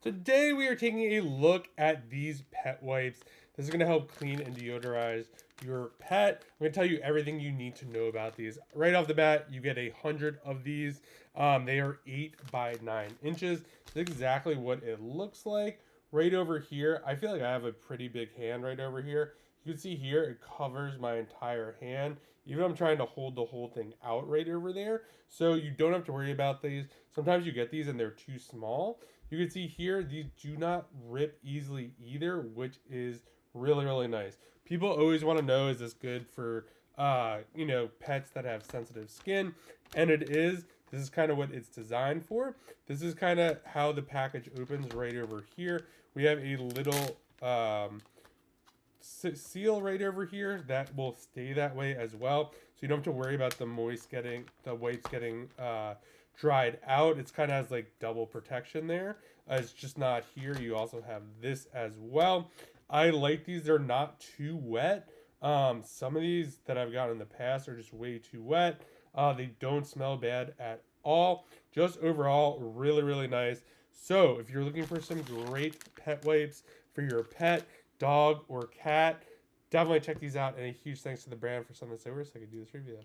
Today we are taking a look at these pet wipes. This is going to help clean and deodorize your pet. I'm going to tell you everything you need to know about these. Right off the bat, you get 100 of these. They are 8 by 9 inches. That's exactly what it looks like. Right over here, I feel like I have a pretty big hand right over here. You can see here, it covers my entire hand. Even I'm trying to hold the whole thing out right over there. So you don't have to worry about these. Sometimes you get these and they're too small. You can see here, these do not rip easily either, which is really, really nice. People always want to know, is this good for, pets that have sensitive skin? And it is. This is kind of what it's designed for. This is kind of how the package opens right over here. We have a little seal right over here that will stay that way as well. So you don't have to worry about the wipes getting dried out. It's kind of has like double protection there. It's just not here. You also have this as well. I like these. They're not too wet. Some of these that I've gotten in the past are just way too wet. They don't smell bad at all. Just overall, really, really nice. So if you're looking for some great pet wipes for your pet, dog, or cat, definitely check these out. And a huge thanks to the brand for sending this over so I could do this review.